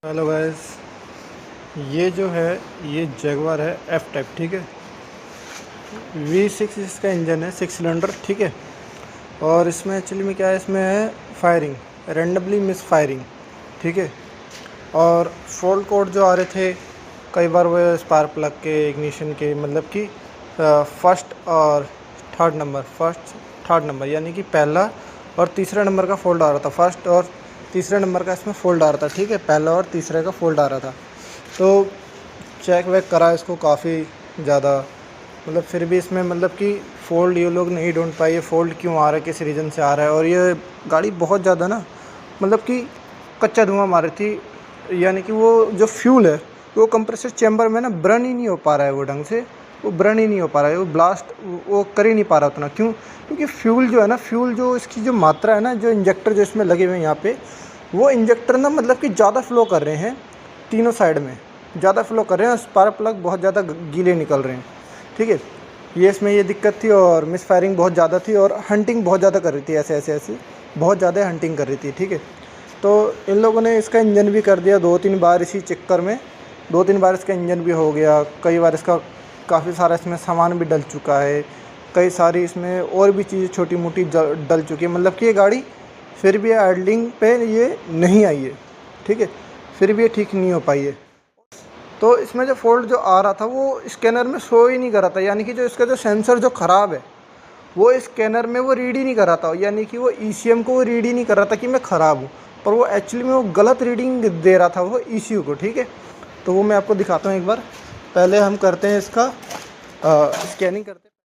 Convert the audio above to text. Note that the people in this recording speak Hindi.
हेलो गाइस, ये जो है ये जगुआर है एफ टाइप। ठीक है, V6 इसका इंजन है, 6 सिलेंडर। ठीक है, और इसमें एक्चुअली में क्या है, इसमें है फायरिंग, रेंडमली मिस फायरिंग। ठीक है, और फॉल्ट कोड जो आ रहे थे कई बार वो स्पार्क प्लग के, इग्निशन के, मतलब कि फर्स्ट और थर्ड नंबर यानी कि पहला और तीसरा नंबर का फॉल्ट आ रहा था। फर्स्ट और तीसरे नंबर का इसमें फ़ोल्ड आ रहा था। ठीक है, पहला और तीसरे का फ़ोल्ड आ रहा था। तो चेक वेक करा इसको काफ़ी ज़्यादा, मतलब फिर भी इसमें मतलब कि फ़ोल्ड ये लोग नहीं ढूंढ पाए, ये फ़ोल्ड क्यों आ रहा है, किस रीज़न से आ रहा है। और ये गाड़ी बहुत ज़्यादा ना, मतलब कि कच्चा धुआं मार रही थी, यानी कि वो जो फ्यूल है वो कंप्रेसर चैम्बर में ना बर्न ही नहीं हो पा रहा है, वो ढंग से वो बर्न ही नहीं हो पा रहा है, वो ब्लास्ट वो कर ही नहीं पा रहा उतना। क्यों? क्योंकि फ्यूल जो है ना, फ्यूल जो इसकी जो मात्रा है ना, जो इंजेक्टर जो इसमें लगे हुए हैं यहाँ पे, वो इंजेक्टर ना मतलब कि ज़्यादा फ्लो कर रहे हैं, तीनों साइड में ज़्यादा फ्लो कर रहे हैं, स्पार्क प्लग बहुत ज़्यादा गीले निकल रहे हैं। ठीक है, ये इसमें ये दिक्कत थी, और मिस फायरिंग बहुत ज़्यादा थी, और हंटिंग बहुत ज़्यादा कर रही थी, ऐसे बहुत ज़्यादा हंटिंग कर रही थी। ठीक है, तो इन लोगों ने इसका इंजन भी कर दिया 2-3 बार, इसी चक्कर में 2-3 बार इसका इंजन भी हो गया। कई बार इसका काफ़ी सारा इसमें सामान भी डल चुका है, कई सारी इसमें और भी चीज़ें छोटी मोटी डल चुकी है। मतलब कि ये गाड़ी फिर भी आइडलिंग पे ये नहीं आई है। ठीक है, फिर भी ये ठीक नहीं हो पाई है। तो इसमें जो फॉल्ट जो आ रहा था वो स्कैनर में शो ही नहीं कर रहा था, यानी कि जो इसका जो सेंसर जो ख़राब है वो स्कैनर में वो रीड ही नहीं कर रहा था, यानी कि वो ECM को वो रीड ही नहीं कर रहा था कि मैं ख़राब हूँ, पर वो एक्चुअली में वो गलत रीडिंग दे रहा था वो ECU को। ठीक है, तो वो मैं आपको दिखाता हूँ एक बार। पहले हम करते हैं इसका स्कैनिंग करते हैं।